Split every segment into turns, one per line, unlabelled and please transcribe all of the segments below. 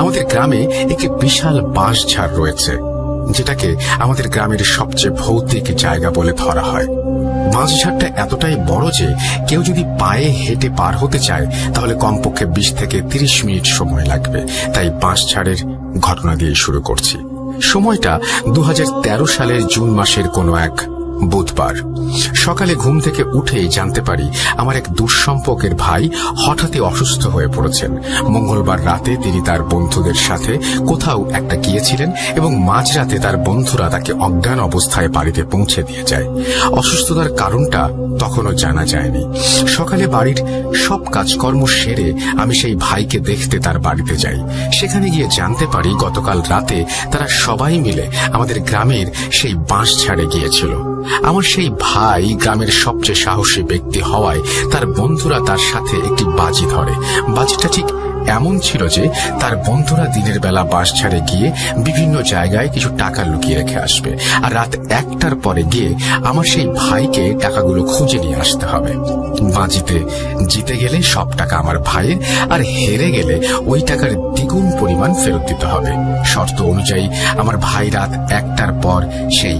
আমাদের গ্রামে একটি বিশাল বাঁশঝাড় রয়েছে, যেটাকে আমাদের গ্রামের সবচেয়ে ভৌতিক জায়গা বলে ধরা হয়। বাঁশঝাড়টা এতটাই বড় যে কেউ যদি পায়ে হেঁটে পার হতে চায় তাহলে কমপক্ষে 20 থেকে 30 মিনিট সময় লাগবে। তাই বাঁশঝাড়ের ঘটনা দিয়ে শুরু করছি। সময়টা 2013 সালের জুন মাসের কোনো এক বুধবার। সকালে ঘুম থেকে উঠেই জানতে পারি আমার এক দুঃসম্পর্কের ভাই হঠাৎই অসুস্থ হয়ে পড়েছেন। মঙ্গলবার রাতে তিনি তার বন্ধুদের সাথে কোথাও একটা গিয়েছিলেন এবং মাঝরাতে তার বন্ধুরা তাকে অজ্ঞান অবস্থায় বাড়িতে পৌঁছে দিয়ে যায়। অসুস্থতার কারণটা তখনও জানা যায়নি। সকালে বাড়ির সব কাজকর্ম সেরে আমি সেই ভাইকে দেখতে তার বাড়িতে যাই। সেখানে গিয়ে জানতে পারি গতকাল রাতে তারা সবাই মিলে আমাদের গ্রামের সেই বাঁশঝাড়ে গিয়েছিল। আমার সেই ভাই গ্রামের সবচেয়ে সাহসী ব্যক্তি হওয়ায় তার বন্ধুরা তার সাথে একটি বাজি ধরে। বাজিটা ঠিক এমন ছিল যে তার বন্ধুরা দিনের বেলা বাঁশঝাড়ে গিয়ে বিভিন্ন জায়গায় কিছু টাকা লুকিয়ে রেখে আসবে, আর রাত 1টার পরে গিয়ে আমার সেই ভাইকে টাকাগুলো খুঁজে নিয়ে আসতে হবে। বাজিতে জিতে গেলে সব টাকা আমার ভাইয়ের, আর হেরে গেলে ওই টাকার দ্বিগুণ পরিমাণ ফেরত দিতে হবে। শর্ত অনুযায়ী আমার ভাই রাত 1টার পর সেই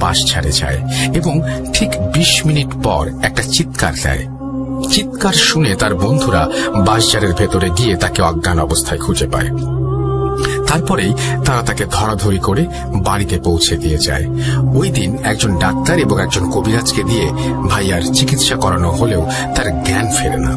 বাঁশঝাড়ে যায় এবং ঠিক 20 মিনিট পর একটা চিৎকার দেয়। চিৎকার শুনে তার বন্ধুরা বাঁশঝাড়ের ভেতরে গিয়ে তাকে অজ্ঞান অবস্থায় খুঁজে পায়। তারপরেই তারা তাকে ধরাধরি করে বাড়িতে পৌঁছে দিয়ে যায়। ওই দিন একজন ডাক্তার এবং একজন কবিরাজকে দিয়ে ভাইয়ার চিকিৎসা করানো হলেও তার জ্ঞান ফেরে না।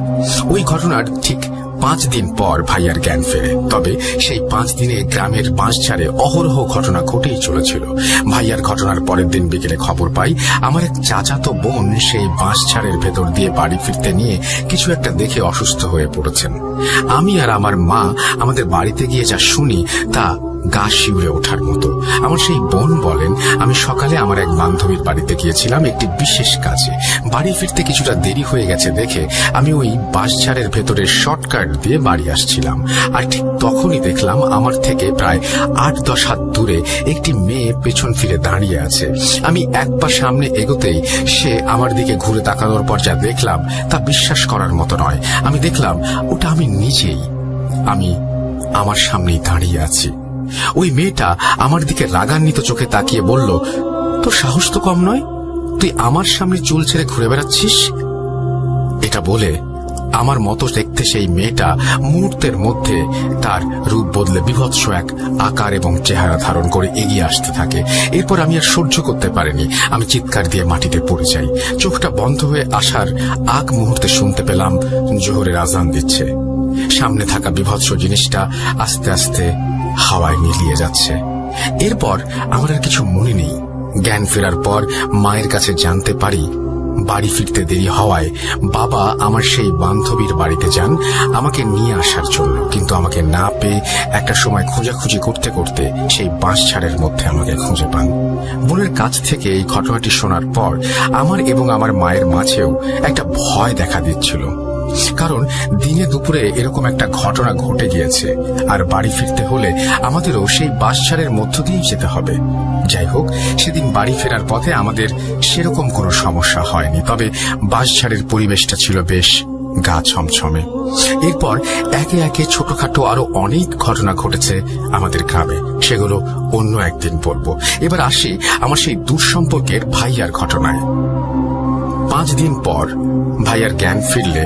ওই ঘটনার ঠিক 5 দিন পর ভাইয়ার জ্ঞান ফেরে। তবে সেই 5 দিনে গ্রামের বাঁশঝাড়ে অহরহ ঘটনা ঘটেই চলেছিল। ভাইয়ার ঘটনার পরের দিন বিকেলে খবর পাই আমার এক চাচাতো বোন সেই বাঁশঝাড়ের ভেতর দিয়ে বাড়ি ফিরতে নিয়ে কিছু একটা দেখে অসুস্থ হয়ে পড়েছেন। আমি আর আমার মা আমাদের বাড়িতে গিয়ে যা শুনি তা গা শিউরে ওঠার মতো। আমার সেই বোন বলেন, আমি সকালে আমার এক বান্ধবীর বাড়িতে গিয়েছিলাম একটি বিশেষ কাজে। বাড়ি ফিরতে কিছুটা দেরি হয়ে গেছে দেখে আমি ওই বাঁশঝাড়ের ভেতরের শর্টকাট দিয়ে বাড়ি আসছিলাম, আর ঠিক তখনই দেখলাম আমার থেকে প্রায় 8-10 হাত দূরে একটি মেয়ে পেছন ফিরে দাঁড়িয়ে আছে। আমি এক পা সামনে এগোতেই সে আমার দিকে ঘুরে তাকানোর পর যা দেখলাম তা বিশ্বাস করার মতো নয়। আমি দেখলাম ওটা আমি নিজেই। আমি আমার সামনেই দাঁড়িয়ে আছি। ওই মেয়েটা আমার দিকে রাগান্বিত চোখে তাকিয়ে বলল, তোর সাহস তো কম নয়, তুই আমার সামনে চুল ছেড়ে ঘুরে বেড়াচ্ছিস। এটা বলে আমার মতো দেখতে সেই মেয়েটা মুহূর্তের মধ্যে তার রূপ বদলে বিভৎস এক আকার এবং চেহারা ধারণ করে এগিয়ে আসতে থাকে। এরপর আমি আর সহ্য করতে পারিনি। আমি চিৎকার দিয়ে মাটিতে পড়ে যাই। চোখটা বন্ধ হয়ে আসার আগ মুহূর্তে শুনতে পেলাম জোহরের আজান দিচ্ছে। সামনে থাকা বিভৎস জিনিসটা আস্তে আস্তে হাওয়ায় মিলিয়ে যাচ্ছে। এরপর আমার আর কিছু মনে নেই। জ্ঞান ফেরার পর মায়ের কাছে জানতে পারি বাড়ি ফিরতে দেরি হওয়ায় বাবা আমার সেই বান্ধবীর বাড়িতে যান আমাকে নিয়ে আসার জন্য, কিন্তু আমাকে না পেয়ে একটা সময় খোঁজাখুঁজি করতে করতে সেই বাঁশঝাড়ের মধ্যে আমাকে খুঁজে পান। বোনের কাছ থেকে এই ঘটনাটি শোনার পর আমার এবং আমার মায়ের মাঝেও একটা ভয় দেখা দিচ্ছিল, কারণ দিনে দুপুরে এরকম একটা ঘটনা ঘটে গিয়েছে, আর বাড়ি ফিরতে হলে আমাদেরও সেই বাঁশঝাড়ের মধ্য দিয়েই যেতে হবে। যাই হোক, সেদিন বাড়ি ফেরার পথে আমাদের সেরকম কোনো সমস্যা হয়নি, তবে বাঁশঝাড়ের পরিবেশটা ছিল বেশ গা ছমছমে। এরপর একে একে ছোটখাটো আরো অনেক ঘটনা ঘটেছে আমাদের গ্রামে, সেগুলো অন্য একদিন বলবো। এবার আসি আমার সেই দুঃসম্পর্কের ভাইয়ার ঘটনায়। 5 দিন পর ভাইয়ার জ্ঞান ফিরলে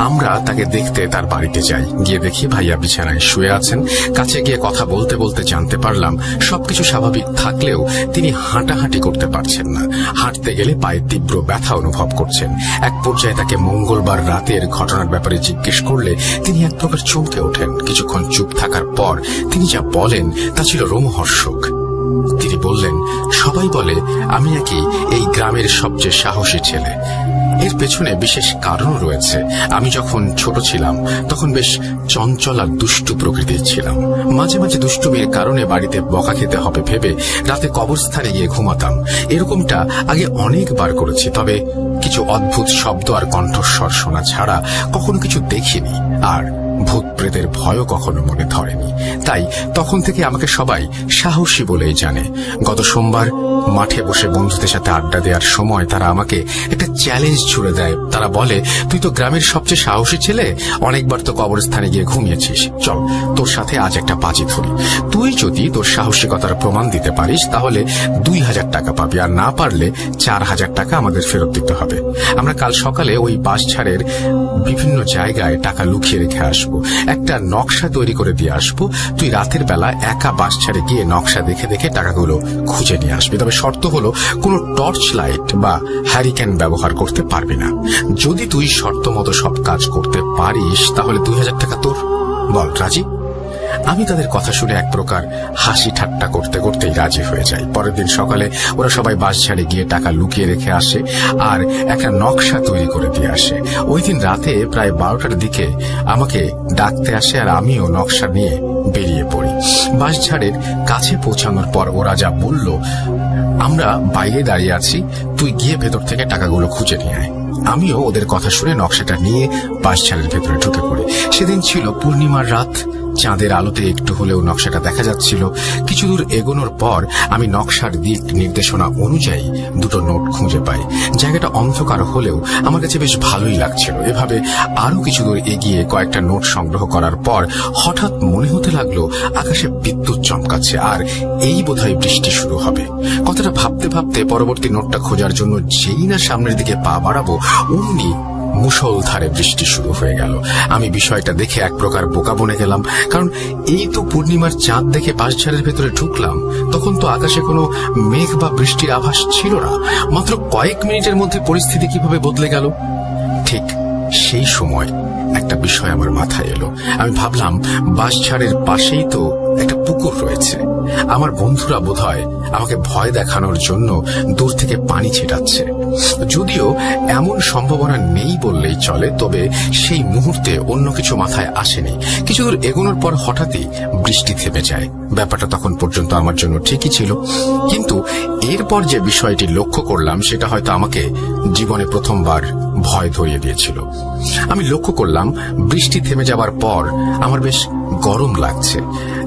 আমরা তাকে দেখতে তার বাড়িতে যাই। গিয়ে দেখি ভাইয়া বিছানায় শুয়ে আছেন। কাছে গিয়ে কথা বলতে বলতে জানতে পারলাম সবকিছু স্বাভাবিক থাকলেও তিনি হাঁটাহাঁটি করতে পারছেন না। হাঁটতে গেলে পায়ে তীব্র ব্যথা অনুভব করছেন। এক পর্যায়ে তাকে মঙ্গলবার রাতের ঘটনার ব্যাপারে জিজ্ঞেস করলে তিনি এক প্রকার চমকে ওঠেন। কিছুক্ষণ চুপ থাকার পর তিনি যা বলেন তা ছিল রোমহর্ষক। তিনি বললেন, সবাই বলে আমি নাকি এই গ্রামের সবচেয়ে সাহসী ছেলে। এর পেছনে বিশেষ কারণ রয়েছে। আমি যখন ছোট ছিলাম তখন বেশ চঞ্চল আর দুষ্টু প্রকৃতির ছিলাম। মাঝে মাঝে দুষ্টুমির কারণে বাড়িতে বকা খেতে হবে ভেবে রাতে কবরস্থানে গিয়ে ঘুমাতাম। এরকমটা আগে অনেকবার করেছি, তবে কিছু অদ্ভুত শব্দ আর কণ্ঠস্বর শোনা ছাড়া কখনো কিছু দেখিনি। আর ভূত প্রেতের ভয়ও কখনো মনে ধরেনি। তাই তখন থেকে আমাকে সবাই সাহসী বলেই জানে। গত সোমবার মাঠে বসে বন্ধুদের সাথে আড্ডা দেওয়ার সময় তারা আমাকে একটা চ্যালেঞ্জ ছুড়ে দেয়। তারা বলে, তুই তো গ্রামের সবচেয়ে সাহসী ছেলে, অনেকবার তো কবরস্থানে গিয়ে ঘুমিয়েছিস, চল তোর সাথে আজ একটা বাজি ধরি। তুই যদি তোর সাহসিকতার প্রমাণ দিতে পারিস তাহলে 2000 টাকা পাবি, আর না পারলে 4000 টাকা আমাদের ফেরত দিতে হবে। আমরা কাল সকালে ওই বাঁশঝাড়ের বিভিন্ন জায়গায় টাকা লুকিয়ে রেখে আসবো, একটা নকশা তৈরি করে দিয়ে আসবো। তুই রাতের বেলা একা বাঁশঝাড়ে গিয়ে নকশা দেখে দেখে টাকাগুলো খুঁজে নিয়ে আসবি। তবে শর্ত হলো কোনো টর্চ লাইট বা হ্যারিকেন ব্যবহার করতে পারবি না। যদি তুই শর্ত মতো সব কাজ করতে পারিস তাহলে 2000 টাকা তোর। বল রাজি? আমি তাদের কথা শুনে এক প্রকার হাসি ঠাট্টা করতে করতেই রাজি হয়ে যাই। পরের দিন সকালে ওরা সবাই বাঁশঝাড়ে গিয়ে টাকা লুকিয়ে রেখে আসে আর একটা নকশা তৈরি করে দিয়ে আসে। ওই দিন রাতে প্রায় 12টার দিকে আমাকে ডাকতে আসে আর আমিও নকশা নিয়ে বেরিয়ে পড়ি। বাঁশঝাড়ের কাছে পৌঁছানোর পর ওরা যা বলল, আমরা বাইরে দাঁড়িয়ে আছি, তুই গিয়ে ভেতর থেকে টাকাগুলো খুঁজে নিয়ে আয়। আমিও ওদের কথা শুনে নকশাটা নিয়ে বাঁশঝাড়ের ভেতরে ঢুকে পড়ি। সেদিন ছিল পূর্ণিমার রাত, চাঁদের আলোতে একটু হলেও নকশাটা দেখা যাচ্ছিল। কিছু দূর এগোনোর পর আমি নকশার দিক নির্দেশনা অনুযায়ী দুটো নোট খুঁজে পাই। জায়গাটা অন্ধকার হলেও আমার কাছে বেশ ভালোই লাগছিল। এভাবে আরো কিছু দূর এগিয়ে কয়েকটা নোট সংগ্রহ করার পর হঠাৎ মনে হতে লাগলো আকাশে বিদ্যুৎ চমকাচ্ছে আর এই বোধহয় বৃষ্টি শুরু হবে। কথাটা ভাবতে ভাবতে পরবর্তী নোটটা খোঁজার জন্য যেই না সামনের দিকে পা বাড়াবো অমনি মুষলধারে বৃষ্টি শুরু হয়ে গেল। আমি বিষয়টা দেখে এক প্রকার বোকা বনে গেলাম, কারণ এই তো পূর্ণিমার চাঁদ দেখে বাঁশঝাড়ের ভেতরে ঢুকলাম, তখন তো আকাশে কোনো মেঘ বা বৃষ্টির আভাস ছিল না। মাত্র কয়েক মিনিটের মধ্যে পরিস্থিতি কিভাবে বদলে গেল। ঠিক সেই সময় একটা বিষয় আমার মাথায় এলো। আমি ভাবলাম, বাঁশঝাড়ের পাশেই তো একটা পুকুর রয়েছে। আমার বন্ধুরা বোধহয় আমাকে ভয় দেখানোর জন্য দূর থেকে পানি ছিটাচ্ছে। যদিও এমন সম্ভাবনা নেই বললেই চলে, তবে সেই মুহূর্তে অন্য কিছু মাথায় আসেনি। কিছু দূর এগোনোর পর হঠাৎই বৃষ্টি থেমে যায়। ব্যাপারটা তখন পর্যন্ত আমার জন্য ঠিকই ছিল, কিন্তু এরপর যে বিষয়টি লক্ষ্য করলাম সেটা হয়তো আমাকে জীবনে প্রথমবার ভয় ধরিয়ে দিয়েছিল। আমি লক্ষ্য করলাম বৃষ্টি থেমে যাবার পর আমার বেশ গরম লাগছে।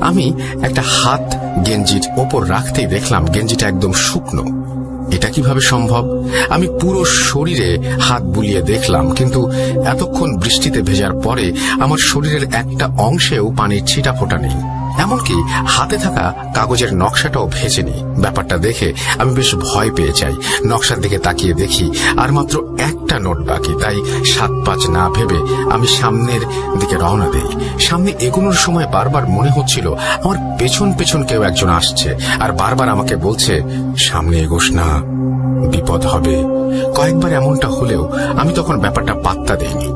আমি একটা হাত গেঞ্জির ওপর রাখতেই দেখলাম গেঞ্জিটা একদম শুকনো। এটা কিভাবে সম্ভব? আমি পুরো শরীরে হাত বুলিয়ে দেখলাম, কিন্তু এতক্ষণ বৃষ্টিতে ভেজার পরে আমার শরীরের একটা অংশেও পানির ছিটা ফোটা নেই। এমনকি হাতে থাকা কাগজের নকশাটাও ভেজেনি। ব্যাপারটা দেখে আমি বেশ ভয় পেয়ে যাই। নকশার দিকে তাকিয়ে দেখি আর মাত্র একটা নোট বাকি। তাই 7-5 না ভেবে আমি সামনের দিকে রওনা দেই। সামনে এগোনোর সময় বারবার মনে হচ্ছিল আমার পেছন পেছন কেউ একজন আসছে আর বারবার আমাকে বলছে, সামনে এগোস না, বিপদ হবে। কয়েকবার এমনটা হলেও আমি তখন ব্যাপারটা পাত্তা দেইনি।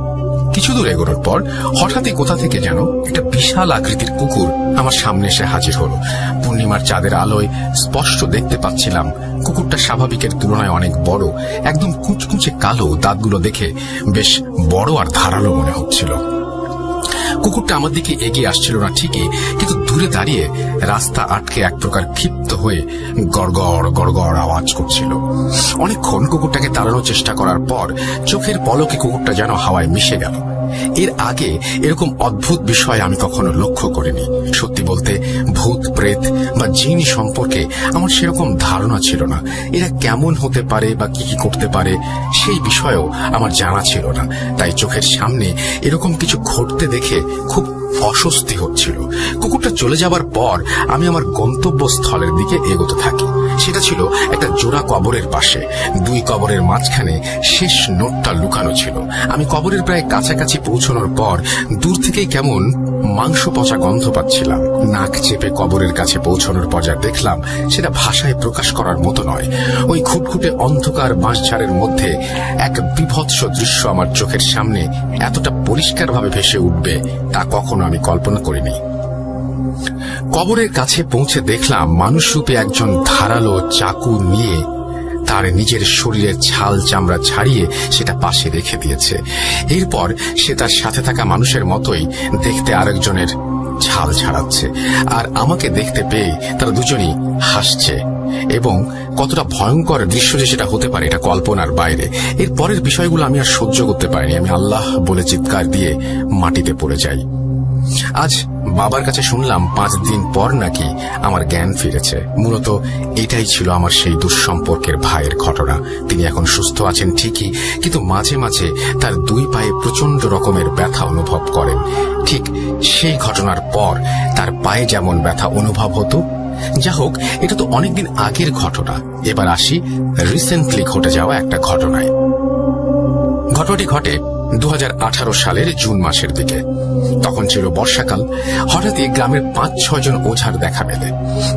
কিছু দূর এগোনোর পর হঠাৎই কোথা থেকে যেন একটা বিশাল আকৃতির কুকুর আমার সামনে এসে হাজির হলো। পূর্ণিমার চাঁদের আলোয় স্পষ্ট দেখতে পাচ্ছিলাম কুকুরটা স্বাভাবিকের তুলনায় অনেক বড়, একদম কুচকুচে কালো, দাঁতগুলো দেখে বেশ বড় আর ধারালো মনে হচ্ছিল। কুকুরটা আমার দিকে এগিয়ে আসছিল না ঠিকই, কিন্তু দূরে দাঁড়িয়ে রাস্তা আটকে এক প্রকার ক্ষিপ্ত হয়ে গড়গড় গড়গড় আওয়াজ করছিল। অনেকক্ষণ কুকুরটাকে তাড়ানোর চেষ্টা করার পর চোখের পলকে কুকুরটা যেন হাওয়ায় মিশে গেল। এর আগে এরকম অদ্ভুত বিষয় আমি কখনো লক্ষ্য করিনি। সত্যি বলতে ভূত প্রেত বা জিন সম্পর্কে আমার সেরকম ধারণা ছিল না। এরা কেমন হতে পারে বা কি কি করতে পারে সেই বিষয়েও আমার জানা ছিল না। তাই চোখের সামনে এরকম কিছু ঘটতে দেখে খুব অস্বস্তি হচ্ছিল। কুকুরটা চলে যাবার পর আমি আমার গন্তব্যস্থলের দিকে এগোতে থাকি। সেটা ছিল একটা জোড়া কবরের পাশে। 2 কবরের মাঝখানে শেষ নোটটা লুকানো ছিল। আমি কবরের প্রায় কাছাকাছি পৌঁছানোর পর দূর থেকেই কেমন মাংস পচা গন্ধ পাচ্ছিলাম। নাক চেপে কবরের কাছে পৌঁছানোর পর যা দেখলাম সেটা ভাষায় প্রকাশ করার মতো নয়। ওই খুটখুটে অন্ধকার বাঁশঝাড়ের মধ্যে এক বিভৎস দৃশ্য আমার চোখের সামনে এতটা পরিষ্কারভাবে ভেসে উঠবে তা কখনো আমি কল্পনা করিনি। কবরের কাছে পৌঁছে দেখলাম মানুষরূপী একজন ধারালো চাকু নিয়ে তার নিজের শরীরের ছাল চামড়া ছাড়িয়ে সেটা পাশে রেখে দিয়েছে। এরপর সে তার সাথে থাকা মানুষের মতোই দেখতে আরেকজনের ছাল ছাড়াচ্ছে, আর আমাকে দেখতে পেয়ে তারা দুজনই হাসছে। এবং কতটা ভয়ঙ্কর দৃশ্য যে সেটা হতে পারে এটা কল্পনার বাইরে। এর পরের বিষয়গুলো আমি আর সহ্য করতে পারিনি। আমি আল্লাহ বলে চিৎকার দিয়ে মাটিতে পড়ে যাই। আজ বাবার কাছে শুনলাম 5 দিন পর নাকি আমার জ্ঞান ফিরেছে। মূলত এটাই ছিল আমার সেই দুঃসম্পর্কের ভাইয়ের ঘটনা। তিনি এখন সুস্থ আছেন ঠিকই, কিন্তু মাঝে মাঝে তার 2 পায়ে প্রচন্ড রকমের ব্যথা অনুভব করেন। ঠিক সেই ঘটনার পর তার পায়ে যেমন ব্যথা অনুভব হতো। যা হোক, এটা তো অনেকদিন আগের ঘটনা। এবার আসি রিসেন্টলি ঘটে যাওয়া একটা ঘটনায়। ঘটনাটি ঘটে 2018 সালের জুন মাসের দিকে। তখন ছিল বর্ষাকাল। হঠাৎই গ্রামের 5-6 জন ওঝার দেখা মেলে।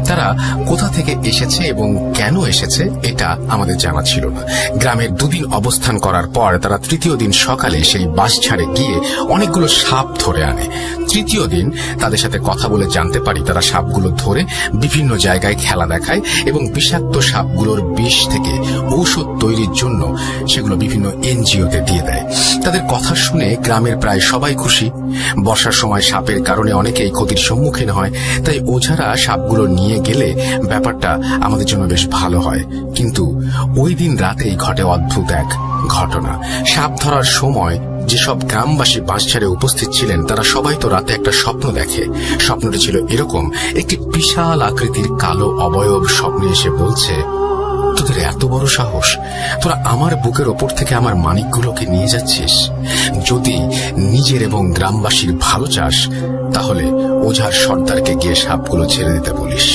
তারা কোথা থেকে এসেছে এবং কেন এসেছে এটা আমাদের জানা ছিল না। গ্রামের 2 দিন অবস্থান করার পর তারা তৃতীয় দিন সকালে সেই বাঁশঝাড়ে গিয়ে অনেকগুলো সাপ ধরে আনে। তৃতীয় দিন তাদের সাথে কথা বলে জানতে পারি তারা সাপগুলো ধরে বিভিন্ন জায়গায় খেলা দেখায় এবং বিষাক্ত সাপগুলোর বিষ থেকে ঔষধ তৈরির জন্য সেগুলো বিভিন্ন এনজিওতে দিয়ে দেয়। তাদের কথা শুনে গ্রামের প্রায় সবাই খুশি। বর্ষার সময় সাপের কারণে অনেকেই ক্ষতির সম্মুখীন হয়, তাই ওঝারা সাপগুলো নিয়ে গেলে ব্যাপারটা আমাদের জন্য বেশ ভালো হয়। কিন্তু ওই দিন রাতেই ঘটে অদ্ভুত এক ঘটনা। সাপ ধরার সময় যেসব গ্রামবাসী বাঁশঝাড়ে উপস্থিত ছিলেন তারা সবাই তো রাতে একটা স্বপ্ন দেখে। স্বপ্নটি ছিল এরকম: একটি বিশাল আকৃতির কালো অবয়ব স্বপ্নে এসে বলছে, তোদের এত বড় সাহস, তোরা আমার বুকের ওপর থেকে আমার মানিকগুলোকে নিয়ে যাচ্ছিস। যদি নিজের এবং গ্রামবাসীর ভালো চাস তাহলে ওঝার সর্দারকে গিয়ে সাপগুলো ছেড়ে দিতে বলিস।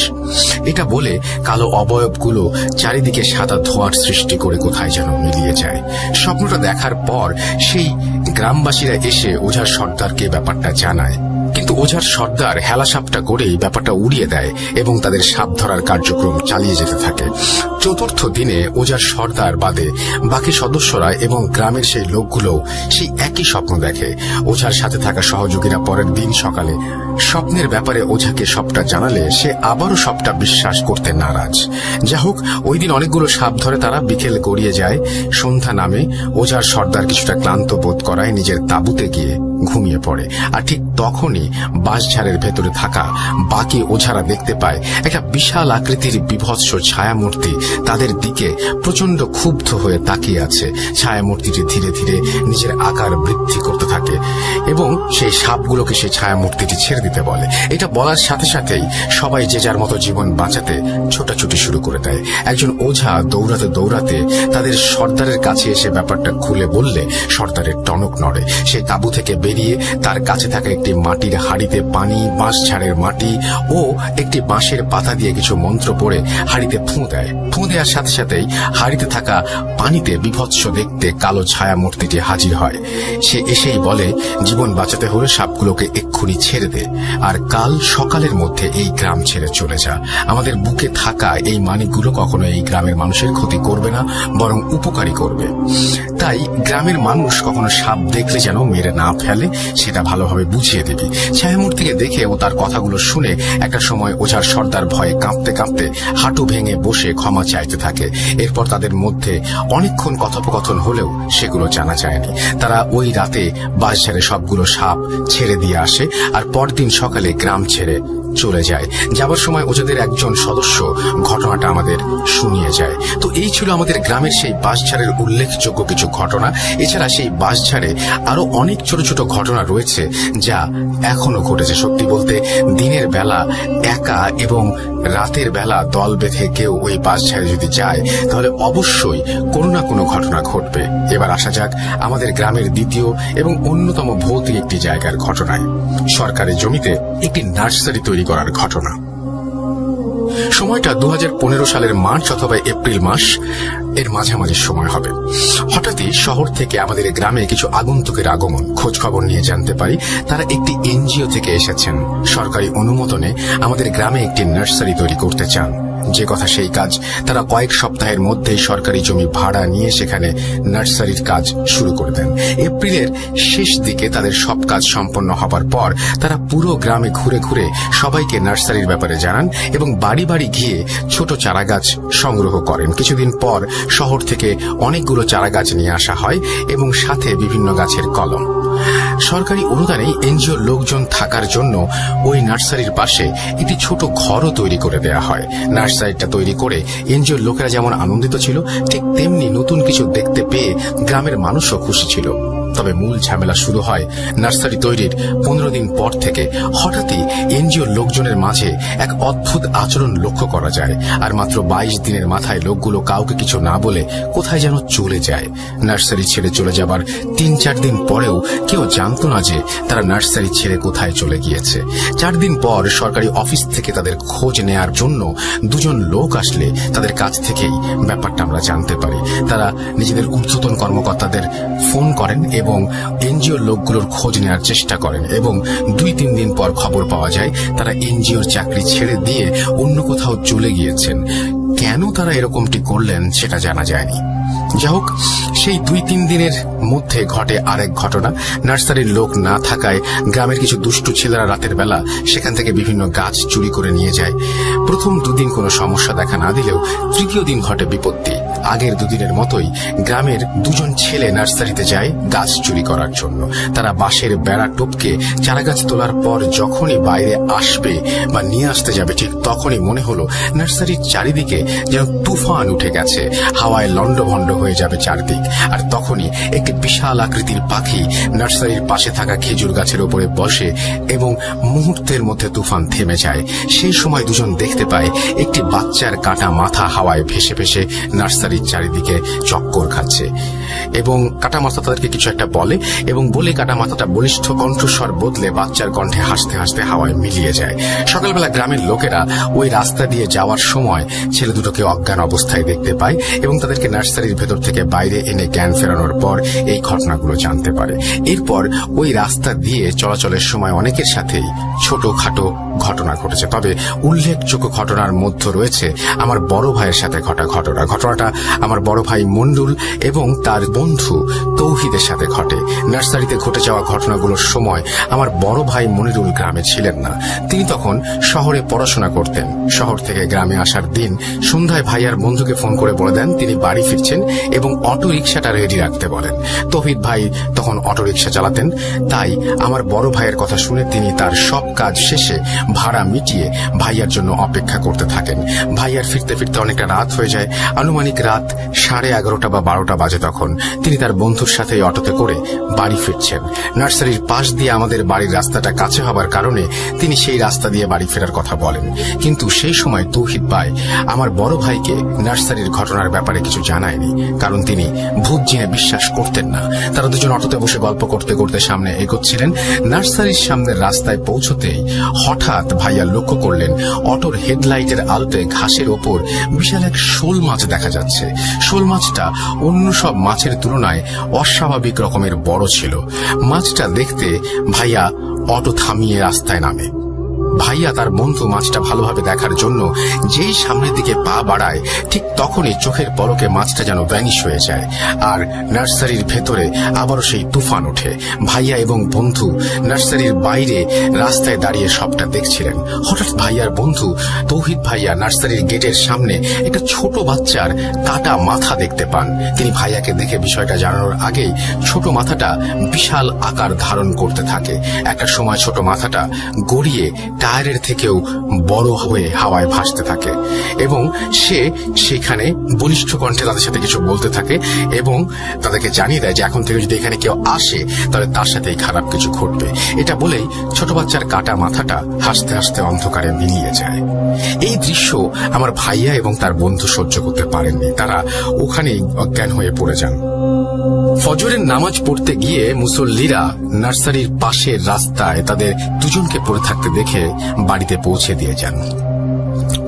এটা বলে কালো অবয়বগুলো চারিদিকে সাদা ধোঁয়ার সৃষ্টি করে কোথায় যেন মিলিয়ে যায়। স্বপ্নটা দেখার পর সেই গ্রামবাসীরা এসে ওঝার সর্দারকে ব্যাপারটা জানায়, কিন্তু ওঝার সর্দার হেলা সাপটা করেই ব্যাপারটা উড়িয়ে দেয় এবং তাদের সাপ ধরার কার্যক্রম চালিয়ে যেতে থাকে। চতুর্থ দিনে ওঝার সর্দার বাদে বাকি সদস্যরা এবং গ্রামের সেই লোকগুলো সেই একই স্বপ্ন দেখে। ওঝার সাথে থাকা সহযোগীরা পরের দিন সকালে স্বপ্নের ব্যাপারে ওঝাকে সবটা জানালে সে আবারও সবটা বিশ্বাস করতে নারাজ। যা হোক, ওই দিন অনেকগুলো সাপ ধরে তারা বিকেল গড়িয়ে যায়। সন্ধ্যা নামে ওঝার সর্দার কিছুটা ক্লান্ত বোধ করায় নিজের তাঁবুতে গিয়ে ঘুমিয়ে পড়ে। আর ঠিক তখনই বাঁশঝাড়ের ভেতরে থাকা বাকি ওঝারা দেখতে পায় একটা বিশাল আকৃতির বিভৎস ছায়ামূর্তি তাদের দিকে প্রচন্ড ক্ষুব্ধ হয়ে তাকিয়ে আছে। ছায়ামূর্তিটি ধীরে ধীরে নিজের আকার বৃদ্ধি করতে থাকে এবং সেই সাপগুলোকে সেই ছায়ামূর্তিটি ছেড়ে দিতে বলে। এটা বলার সাথে সাথেই সবাই যে যার মতো জীবন বাঁচাতে ছোটাছুটি শুরু করে দেয়। একজন ওঝা দৌড়াতে দৌড়াতে তাদের সর্দারের কাছে এসে ব্যাপারটা খুলে বললে সর্দারের টনক নড়ে। সে তাঁবু থেকে বেরিয়ে তার কাছে থাকা একটি মাটির হাঁড়িতে পানি, বাঁশঝাড়ের মাটি ও একটি বাঁশের পাতা দিয়ে কিছু মন্ত্র পড়ে হাঁড়িতে ফুঁ দেয়। ফুঁ দেওয়ার সাথে সাথেই হাঁড়িতে থাকা পানিতে বিভৎস দেখতে কালো ছায়া মূর্তিটি হাজির হয়। সে এসেই বলে, জীবন বাঁচাতে হলে সাপগুলোকে এক্ষুনি ছেড়ে দে, আর কাল সকালের মধ্যে এই গ্রাম ছেড়ে চলে যা। আমাদের বুকে থাকা এই মানিকগুলো কখনো এই গ্রামের মানুষের ক্ষতি করবে না, বরং উপকারী করবে। তাই গ্রামের মানুষ কখনো সাপ দেখলে যেন মেরে না ফেলে সেটা ভালোভাবে বুঝিয়ে দিবি। ছায়ামূর্তিকে দেখে ও তার কথাগুলো শুনে একটা সময় ওঝার সর্দার ভয়ে কাঁপতে কাঁপতে হাঁটু ভেঙে বসে ক্ষমা চাইতে থাকে। এরপর তাদের মধ্যে অনেকক্ষণ কথোপকথন হলেও সেগুলো জানা যায়নি। তারা ওই রাতে বাঁশঝাড়ে সবগুলো সাপ ছেড়ে দিয়ে আসে আর পরদিন সকালে গ্রাম ছেড়ে চলে যায়। যাবার সময় ওঝাদের একজন সদস্য ঘটনাটা আমাদের শুনিয়ে যায়। তো এই ছিল আমাদের গ্রামের সেই বাঁশঝাড়ের উল্লেখযোগ্য কিছু ঘটনা। এছাড়া সেই বাঁশঝাড়ে আরো অনেক ছোট ছোট ঘটনা রয়েছে যা এখনো ঘটেছে। সত্যি বলতে দিনের বেলা একা এবং রাতের বেলা দল বেঁধে কেউ ওই বাঁশঝাড়ে যদি যায় তাহলে অবশ্যই কোনো না কোনো ঘটনা ঘটবে। এবার আসা যাক আমাদের গ্রামের দ্বিতীয় এবং অন্যতম ভৌতিক একটি জায়গার ঘটনায়। সরকারি জমিতে একটি নার্সারি তৈরি করার ঘটনা। সময়টা 2015 সালের মার্চ অথবা এপ্রিল মাস এর মাঝামাঝি সময় হবে। হঠাৎই শহর থেকে আমাদের গ্রামে কিছু আগন্তুকের আগমন। খোঁজ খবর নিয়ে জানতে পারি তারা একটি এনজিও থেকে এসেছেন। সরকারি অনুমোদনে আমাদের গ্রামে একটি নার্সারি তৈরি করতে চান। যে কথা সেই কাজ। তারা কয়েক সপ্তাহের মধ্যেই সরকারি জমি ভাড়া নিয়ে সেখানে নার্সারির কাজ শুরু করে দেন। এপ্রিলের শেষ দিকে তাদের সব কাজ সম্পন্ন হবার পর তারা পুরো গ্রামে ঘুরে ঘুরে সবাইকে নার্সারির ব্যাপারে জানান এবং বাড়ি বাড়ি গিয়ে ছোট চারাগাছ সংগ্রহ করেন। কিছুদিন পর শহর থেকে অনেকগুলো চারাগাছ নিয়ে আসা হয় এবং সাথে বিভিন্ন গাছের কলম। সরকারি অনুদানে এনজিওর লোকজন থাকার জন্য ওই নার্সারির পাশে একটি ছোট ঘরও তৈরি করে দেয়া হয়। নার্সারিটা তৈরি করে এনজিওর লোকেরা যেমন আনন্দিত ছিল ঠিক তেমনি নতুন কিছু দেখতে পেয়ে গ্রামের মানুষও খুশি ছিল। তবে মূল ঝামেলা শুরু হয় নার্সারি তৈরির 15 দিন পর থেকে। হঠাৎই এনজিওর লোকজনের মাঝে এক অদ্ভুত আচরণ লক্ষ্য করা যায়, আর মাত্র 22 দিনের মাথায় লোকগুলো কাউকে কিছু না বলে কোথায় যেন চলে যায়। নার্সারি ছেড়ে চলে যাবার 3-4 দিন পরেও কেউ জানতো না যে তারা নার্সারি ছেড়ে কোথায় চলে গিয়েছে। 4 দিন পর সরকারি অফিস থেকে তাদের খোঁজ নেয়ার জন্য 2 জন লোক আসলে তাদের কাছ থেকেই ব্যাপারটা আমরা জানতে পারি। তারা নিজেদের ঊর্ধ্বতন কর্মকর্তাদের ফোন করেন এবং এনজিওর লোকগুলোর খোঁজ নেওয়ার চেষ্টা করেন, এবং 2-3 দিন পর খবর পাওয়া যায় তারা এনজিওর চাকরি ছেড়ে দিয়ে অন্য কোথাও চলে গিয়েছেন। কেন তারা এরকমটি করলেন সেটা জানা যায়নি। যা হোক, সেই 2-3 দিনের মধ্যে ঘটে আরেক ঘটনা। নার্সারির লোক না থাকায় গ্রামের কিছু দুষ্টু ছেলেরা রাতের বেলা সেখান থেকে বিভিন্ন গাছ চুরি করে নিয়ে যায়। প্রথম 2 দিন কোনো সমস্যা দেখা না দিলেও তৃতীয় দিন ঘটে বিপত্তি। আগের 2 দিনের মতোই গ্রামের 2 জন ছেলে নার্সারিতে যায় গাছ চুরি করার জন্য। তারা বাঁশের বেড়া টপকে চারাগাছ তোলার পর যখনই বাইরে আসবে বা নিয়ে আসতে যাবে, ঠিক তখনই মনে হলো নার্সারির চারিদিকে যেন তুফান উঠে গেছে, হাওয়ায় লন্ডভন্ড হয়ে যাবে চারদিক। আর তখনই একটি বিশাল আকৃতির পাখি নার্সারির পাশে থাকা খেজুর গাছের উপরে বসে এবং মুহূর্তের মধ্যে তুফান থেমে যায়। সেই সময় 2জন দেখতে পায় একটি বাচ্চার কাটা মাথা হাওয়ায় ভেসে ভেসে নার্সারির চারিদিকে চক্কর খাচ্ছে, এবং কাটা মাথা তাদেরকে কিছু একটা বলে, এবং বলে কাটা মাথাটা বলিষ্ঠ কণ্ঠস্বর বদলে বাচ্চার কণ্ঠে হাসতে হাসতে হাওয়ায় মিলিয়ে যায়। সকালবেলা গ্রামের লোকেরা ওই রাস্তা দিয়ে যাওয়ার সময় ছেলে দুটোকে অজ্ঞান অবস্থায় দেখতে পায় এবং তাদেরকে নার্সারির ভেতর থেকে বাইরে এনে জ্ঞান ফেরানোর পর এই ঘটনাগুলো জানতে পারে। এরপর ওই রাস্তা দিয়ে চলাচলের সময় অনেকের সাথেই ছোটখাটো ঘটনা ঘটেছে, তবে উল্লেখযোগ্য ঘটনার মধ্যে রয়েছে আমার বড় ভাইয়ের সাথে ঘটা ঘটনা। ঘটনাটা আমার বড় ভাই মন্ডুল এবং তার বন্ধু তৌহিদের সাথে ঘটে। নার্সারিতে ঘটে যাওয়া ঘটনাগুলোর সময় আমার বড় ভাই মনিরুল গ্রামে ছিলেন না। তিনি তখন শহরে পড়াশোনা করতেন। শহর থেকে গ্রামে আসার দিন সন্ধ্যায় ভাইয়ার বন্ধুকে ফোন করে বলে দেন তিনি বাড়ি ফিরছেন এবং অটো রিক্সাটা রেডি রাখতে বলেন। তৌহিদ ভাই তখন অটো রিক্সা চালাতেন, তাই আমার বড় ভাইয়ের কথা শুনে তিনি তার সব কাজ শেষে ভাড়া মিটিয়ে ভাইয়ার জন্য অপেক্ষা করতে থাকেন। ভাইয়ার ফিরতে ফিরতে অনেকটা রাত হয়ে যায়, আনুমানিক রাত 11:30 বা 12টা বাজে। তখন তিনি তার বন্ধুর সাথে অটোতে করে বাড়ি ফিরছেন। নার্সারির পাশ দিয়ে আমাদের বাড়ির রাস্তাটা কাছে হবার কারণে তিনি সেই রাস্তা দিয়ে বাড়ি ফেরার কথা বলেন, কিন্তু সেই সময় তৌহিদ ভাই আমার বড় ভাইকে নার্সারির ঘটনার ব্যাপারে কিছু জানায়নি, কারণ তিনি ভূত জিনে বিশ্বাস করতেন না। তারা 2জন অটোতে বসে গল্প করতে করতে সামনে এগোচ্ছিলেন। নার্সারির সামনের রাস্তায় পৌঁছতেই হঠাৎ ভাইয়া লক্ষ্য করলেন অটোর হেডলাইটের আলোতে ঘাসের ওপর বিশাল এক শোল মাছ দেখা যাচ্ছে। শোল মাছটা অন্য সব মাছের তুলনায় অস্বাভাবিক রকমের বড় ছিল। মাছটা দেখতে ভাইয়া অটো থামিয়ে রাস্তায় নামে। ভাইয়া তার বন্ধু মাছটা ভালোভাবে দেখার জন্য যেই সামনের দিকে পা বাড়ায়, ঠিক তখনই চোখের পলকে মাছটা যেন ভ্যানিশ হয়ে যায়, আর নার্সারির ভেতরে আবারও সেই তুফান ওঠে। ভাইয়া এবং বন্ধু নার্সারির বাইরে রাস্তায় দাঁড়িয়ে সবটা দেখছিলেন। হঠাৎ ভাইয়ার বন্ধু তৌহিদ ভাইয়া নার্সারির গেটের সামনে একটা ছোট বাচ্চার কাটা মাথা দেখতে পান। তিনি ভাইয়াকে দেখে বিষয়টা জানানোর আগেই ছোট মাথাটা বিশাল আকার ধারণ করতে থাকে। একটা সময় ছোট মাথাটা গড়িয়ে টায়ারের থেকেও বড় হয়ে হাওয়ায় ভাসতে থাকে এবং সে সেখানে বলিষ্ঠ কণ্ঠে তাদের সাথে কিছু বলতে থাকে এবং তাদেরকে জানিয়ে দেয় যে এখন থেকে যদি এখানে কেউ আসে তাহলে তার সাথেই খারাপ কিছু ঘটবে। এটা বলেই ছোট বাচ্চার কাটা মাথাটা হাসতে হাসতে অন্ধকারে মিলিয়ে যায়। এই দৃশ্য আমার ভাইয়া এবং তার বন্ধু সহ্য করতে পারেননি, তারা ওখানেই অজ্ঞান হয়ে পড়ে যান। ফজরের নামাজ পড়তে গিয়ে মুসল্লিরা নার্সারির পাশের রাস্তায় তাদের 2জনকে পড়ে থাকতে দেখে বাড়িতে পৌঁছে দিয়ে যান।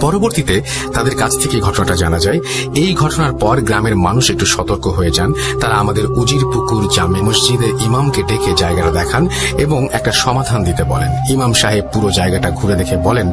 পরবর্তীতে তাদের কাছ থেকে ঘটনাটা জানা যায়। এই ঘটনার পর গ্রামের মানুষ একটু সতর্ক হয়ে যান। তারা আমাদের উজিরপুকুর জামে মসজিদের ইমামকে ডেকে জায়গাটা দেখান এবং একটা সমাধান দিতে বলেন। ইমাম সাহেব পুরো জায়গাটা ঘুরে দেখে বলেন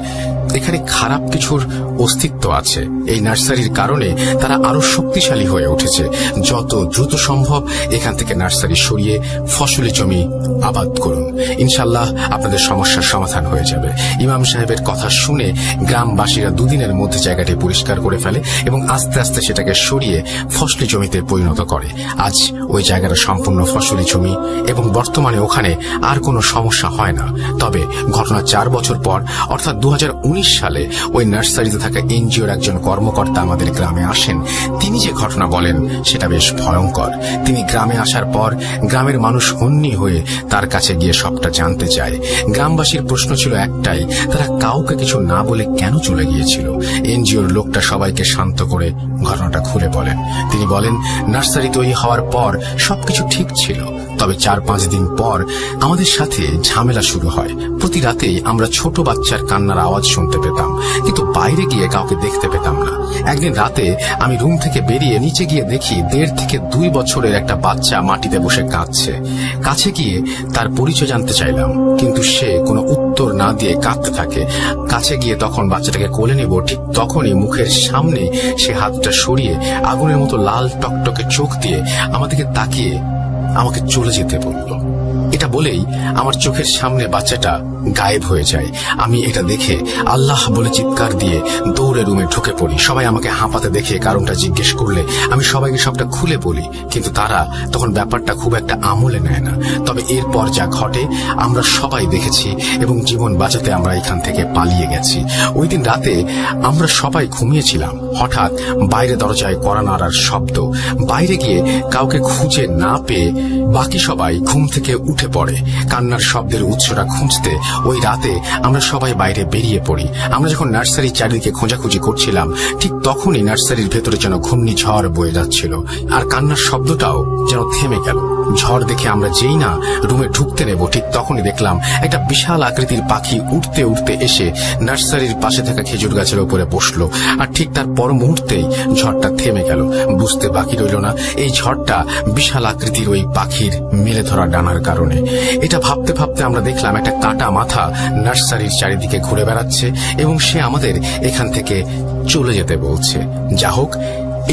এখানে খারাপ কিছুর অস্তিত্ব আছে। এই নার্সারির কারণে তারা আরো শক্তিশালী হয়ে উঠেছে। যত দ্রুত সম্ভব এখান থেকে নার্সারি সরিয়ে ফসলি জমি আবাদ করুন, ইনশাল্লাহ আপনাদের সমস্যার সমাধান হয়ে যাবে। ইমাম সাহেবের কথা শুনে গ্রামবাসীরা দুদিনের মধ্যে জায়গাটি পরিষ্কার করে ফেলে এবং আস্তে আস্তে সেটাকে সরিয়ে ফসলি জমিতে পরিণত করে। আজ ওই জায়গাটা সম্পূর্ণ ফসলি জমি এবং বর্তমানে ওখানে আর কোনো সমস্যা হয় না। তবে ঘটনা 4 বছর পর অর্থাৎ 2019 সালে ওই নার্সারিতে থাকা এনজিওর একজন কর্মকর্তা আমাদের গ্রামে আসেন। তিনি যে ঘটনা বলেন সেটা বেশ ভয়ঙ্কর। তিনি গ্রামে আসার পর গ্রামের মানুষ হন্যি হয়ে তার কাছে গিয়ে সবটা জানতে চায়। গ্রামবাসীর প্রশ্ন ছিল একটাই, তারা কাউকে কিছু না বলে কেন চলে গিয়েছিল। এনজিওর লোকটা সবাইকে শান্ত করে ঘটনাটা খুলে বলেন। তিনি বলেন, নার্সারি তৈরি হওয়ার পর সবকিছু ঠিক ছিল, তবে 4-5 দিন পর আমাদের সাথে ঝামেলা শুরু হয়। প্রতি রাতেই আমরা ছোট বাচ্চার কান্নার আওয়াজ শুনতে পেতাম, কিন্তু বাইরে গিয়ে কাউকে দেখতে পেতাম না। একদিন রাতে আমি রুম থেকে বেরিয়ে নিচে গিয়ে দেখি 1.5 থেকে 2 বছরের একটা বাচ্চা মাটিতে বসে কাঁদছে। কাছে গিয়ে তার পরিচয় জানতে চাইলাম, কিন্তু সে কোনো উত্তর না দিয়ে কাঁদতে থাকে। কাছে গিয়ে তখন বাচ্চাটাকে কোলে নেব, ঠিক তখনই মুখের সামনে সে হাতটা সরিয়ে আগুনের মতো লাল টকটকে চোখ দিয়ে আমাদেরকে তাকিয়ে আমাকে চলে যেতে বলল। এটা বলেই আমার চোখের সামনে বাচ্চাটা গায়েব হয়ে যায়। আমি এটা দেখে আল্লাহ বলে চিৎকার দিয়ে দৌড়ে রুমে ঢুকে পড়ি। সবাই আমাকে হাঁপাতে দেখে কারণটা জিজ্ঞেস করলে আমি সবাইকে সবটা খুলে বলি, কিন্তু তারা তখন ব্যাপারটা খুব একটা আমলে নেয় না। তবে এরপর যা ঘটে আমরা সবাই দেখেছি এবং জীবন বাঁচাতে আমরা এখান থেকে পালিয়ে গেছি। ওই দিন রাতে আমরা সবাই ঘুমিয়েছিলাম। হঠাৎ বাইরে দরজায় কড়া নাড়ার শব্দ। বাইরে গিয়ে কাউকে খুঁজে না পেয়ে বাকি সবাই ঘুম থেকে উঠে পড়ে। কান্নার শব্দের উৎসটা খুঁজতে ওই রাতে আমরা সবাই বাইরে বেরিয়ে পড়ি। আমরা যখন নার্সারির চারিদিকে খোঁজাখুঁজি করছিলাম, ঠিক তখনই নার্সারির ভেতরে যেন ঘূর্ণিঝড় বয়ে যাচ্ছিল, আর কান্নার শব্দটাও যেন থেমে গেল। ঝড় দেখে আমরা যেই না রুমে ঢুকতে নেব, ঠিক তখনই দেখলাম একটা বিশাল আকৃতির পাখি উড়তে উড়তে এসে নার্সারির পাশে থাকা খেজুর গাছের উপরে বসলো। আর ঠিক তার পর মুহূর্তেই ঝড়টা থেমে গেল। বুঝতে বাকি রইল না এই ঝড়টা বিশাল আকৃতির ওই পাখির মেলে ধরা ডানার কারণে। এটা ভাবতে ভাবতে আমরা দেখলাম একটা কাটা মাথা নার্সারির চারিদিকে ঘুরে বেড়াচ্ছে এবং সে আমাদের এখান থেকে চলে যেতে বলছে। যা হোক,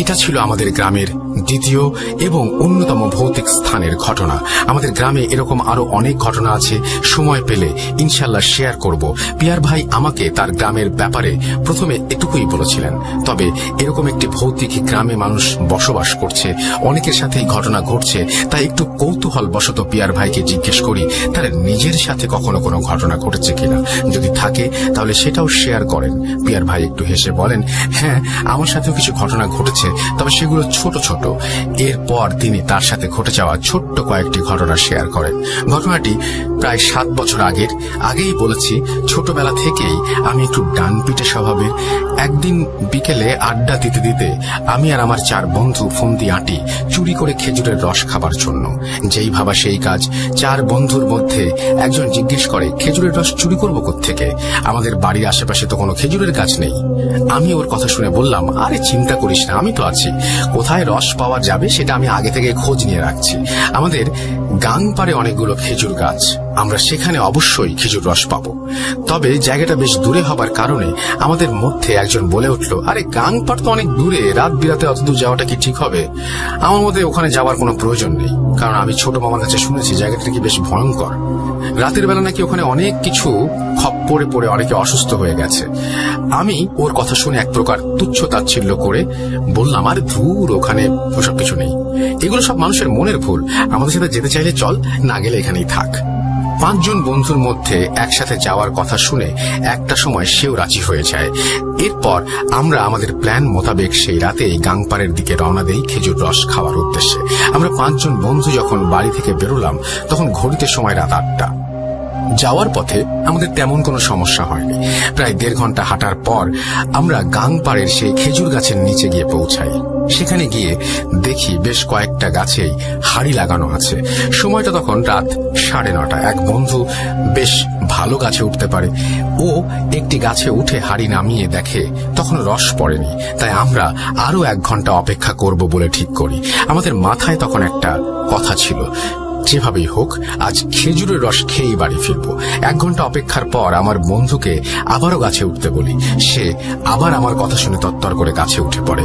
এটা ছিল আমাদের গ্রামের দ্বিতীয় এবং অন্যতম ভৌতিক স্থানের ঘটনা। আমাদের গ্রামে এরকম আরো অনেক ঘটনা আছে, সময় পেলে ইনশাল্লাহ শেয়ার করব। পিয়ার ভাই আমাকে তার গ্রামের ব্যাপারে প্রথমে এটুকুই বলেছিলেন, তবে এরকম একটি ভৌতিক গ্রামে মানুষ বসবাস করছে, অনেকের সাথেই ঘটনা ঘটছে, তাই একটু কৌতূহল বশত পিয়ার ভাইকে জিজ্ঞেস করি তার নিজের সাথে কখনো কোনো ঘটনা ঘটেছে কিনা। যদি থাকে তাহলে সেটাও শেয়ার করেন। পিয়ার ভাই একটু হেসে বলেন, হ্যাঁ, আমার সাথেও কিছু ঘটনা ঘটেছে, তবে সেগুলো ছোট ছোট। এরপর তিনি তার সাথে ঘটে যাওয়া ছোট্ট কয়েকটি ঘটনা শেয়ার করেন। ঘটনাটি প্রায় 7 বছর আগেই বলেছি। ছোটবেলা থেকেই আমি একটু ডানপিটে স্বভাবের। একদিন বিকেলে আড্ডা দিতে দিতে আমি আর আমার 4 বন্ধু ফন্দি আঁটি চুরি করে খেজুরের রস খাবার জন্য। যেই ভাবা সেই কাজ। 4 বন্ধুর মধ্যে একজন জিজ্ঞেস করে, খেজুরের রস চুরি করবো কোত্থেকে? আমাদের বাড়ির আশেপাশে তো কোনো খেজুরের গাছ নেই। আমি ওর কথা শুনে বললাম, আরে চিন্তা করিস না, আমি তো আছি। কোথায় রস পাওয়া যাবে সেটা আমি আগে থেকে খোঁজ নিয়ে রাখছি। আমাদের গাং পাড়ে অনেকগুলো খেজুর গাছ, আমরা সেখানে অবশ্যই খেজুর রস পাবো। তবে জায়গাটা বেশ দূরে হবার কারণে আমাদের মধ্যে একজন বলে উঠল, আরে গাং পাড় তো অনেক দূরে, রাত বিরাতে অত দূর যাওয়াটা কি ঠিক হবে? আমার মধ্যে ওখানে যাওয়ার কোনো প্রয়োজন নেই, কারণ আমি ছোট মামার কাছে শুনেছি জায়গাটা কি বেশ ভয়ঙ্কর। রাতের বেলা নাকি ওখানে অনেক কিছু খপ্পরে পড়ে অনেকে অসুস্থ হয়ে গেছে। আমি ওর কথা শুনে এক প্রকার তুচ্ছ তাচ্ছিল্য করে বললাম, আরে ধুর, ওখানে ওসব কিছু নেই, এগুলো সব মানুষের মনের ভুল। আমাদের সাথে যেতে চাইলে চল, না গেলে এখানেই থাক। 5 জন বন্ধুর মধ্যে একসাথে যাওয়ার কথা শুনে একটা সময় সেও রাজি হয়ে যায়। এরপর আমরা আমাদের প্ল্যান মোতাবেক সেই রাতে গাংপাড়ের দিকে রওনা দেই খেজুর রস খাওয়ার উদ্দেশ্যে। আমরা 5 জন বন্ধু যখন বাড়ি থেকে বেরোলাম তখন ঘড়িতে সময় রাত 8টা। যাওয়ার পথে আমাদের তেমন কোনো সমস্যা হয়নি। প্রায় 1.5 ঘন্টা হাঁটার পর আমরা গাংপাড়ের সেই খেজুর গাছের নিচে গিয়ে পৌঁছাই। সেখানে গিয়ে দেখি বেশ কয়েকটা গাছেই হাড়ি লাগানো আছে। সময়টা তখন রাত 9:30। এক বন্ধু বেশ ভালো গাছে উঠতে পারে। ও একটি গাছে উঠে হাড়ি নামিয়ে দেখে তখন রস পড়েনি। তাই আমরা আরো 1 ঘন্টা অপেক্ষা করব বলে ঠিক করি। আমাদের মাথায় তখন একটা কথা ছিল, যেভাবেই হোক আজ খেজুরের রস খেয়েই বাড়ি ফিরবো। 1 ঘন্টা অপেক্ষার পর আমার বন্ধুকে আবারও গাছে উঠতে বলি। সে আবার আমার কথা শুনে তত্তর করে গাছে উঠে পড়ে।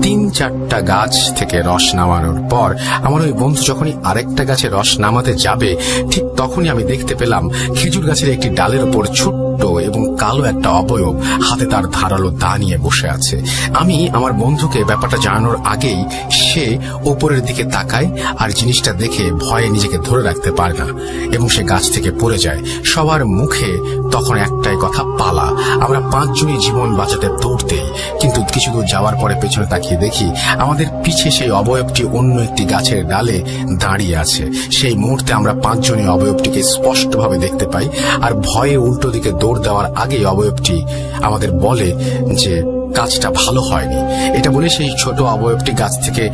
3-4টা গাছ থেকে রস নামানোর পর আমার ওই বন্ধু যখনই আরেকটা গাছে রস নামাতে যাবে, ঠিক তখনই আমি দেখতে পেলাম খেজুর গাছের একটি ডালের উপর ছোট্ট এবং কালো একটা অবয়ব হাতে তার ধারালো দা নিয়ে বসে আছে। আমি আমার বন্ধুকে ব্যাপারটা জানানোর আগেই সে ওপরের দিকে তাকায় আর জিনিসটা দেখে ভয়ে নিজেকে ধরে রাখতে পারে না এবং সে গাছ থেকে পড়ে যায়। সবার মুখে তখন একটাই কথা, পালা। আমরা 5 জনই জীবন বাঁচাতে দৌড় দেই, কিন্তু কিছু দূর যাওয়ার পরে পেছনে তাকিয়ে দেখি আমাদের পিছে সেই অবয়বটি অন্য একটি গাছের ডালে দাঁড়িয়ে আছে। সেই মুহূর্তে আমরা 5 জনই অবয়বটিকে স্পষ্টভাবে দেখতে পাই আর ভয়ে উল্টো দিকে দৌড় দেওয়ার আগেই অবয়বটি আমাদের বলে যে কাজটা ভালো হয়নি। এটা বলে সেই ছোট অবয়বটি গাছ থেকে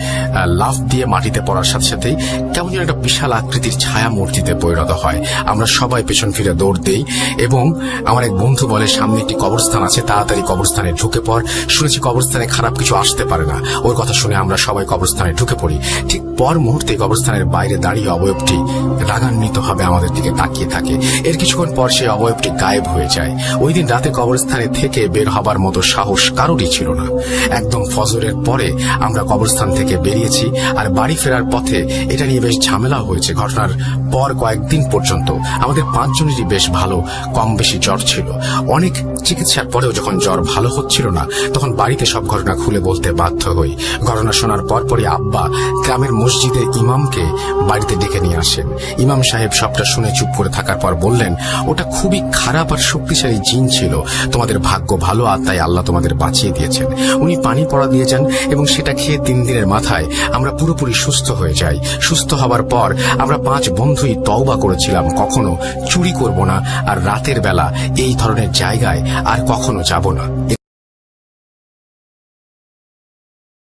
লাফ দিয়ে মাটিতে পড়ার সাথে সাথেই কেমন যেন একটা বিশাল আকৃতির ছায়া মূর্তিতে পরিণত হয়। আমরা সবাই পেছন ফিরে দৌড় দেই এবং আমার এক বন্ধু বলে, সামনে একটি কবরস্থান আছে, তাড়াতাড়ি কবরস্থানে ঢুকে পড়, শুনেছি কবরস্থানে খারাপ কিছু আসতে পারে না। ওর কথা শুনে আমরা সবাই কবরস্থানে ঢুকে পড়ি। ঠিক পর মুহূর্তে কবরস্থানের বাইরে দাঁড়িয়ে অবয়বটি রাগান্বিত ভাবে আমাদের দিকে তাকিয়ে থাকে। এর কিছুক্ষণ পর সেই অবয়বটি গায়েব হয়ে যায়। ওই দিন রাতে কবরস্থানে থেকে বের হবার মতো সাহস কারোরই ছিল না। একদম ফজরের পরে আমরা কবরস্থান থেকে বেরিয়েছি আর বাড়ি ফেরার পথে এটা নিয়ে বেশ ঝামেলা হয়েছে। ঘটনার পর কয়েকদিন পর্যন্ত আমাদের 5 জনেরই বেশ ভালো কম বেশি জ্বর ছিল। অনেক চিকিৎসার পরেও যখন জ্বর ভালো হচ্ছিল না, তখন বাড়িতে সব ঘটনা খুলে বলতে বাধ্য হই। ঘটনা শোনার পরপরই আব্বা গ্রামের মসজিদের ইমামকে বাড়িতে ডেকে নিয়ে আসেন। ইমাম সাহেব সবটা শুনে চুপ করে থাকার পর বললেন, ওটা খুবই খারাপ আর শক্তিশালী জিন ছিল। তোমাদের ভাগ্য ভালো আর তাই আল্লাহ তোমাদের বাঁচিয়ে দিয়েছেন। উনি পানি পড়া দিয়ে যান এবং সেটা খেয়ে 3 দিনের মাথায় আমরা পুরোপুরি সুস্থ হয়ে যাই। সুস্থ হবার পর আমরা 5 বন্ধুই তওবা করেছিলাম কখনো চুরি করব না আর রাতের বেলা এই ধরনের জায়গায় আর কখনো যাব না।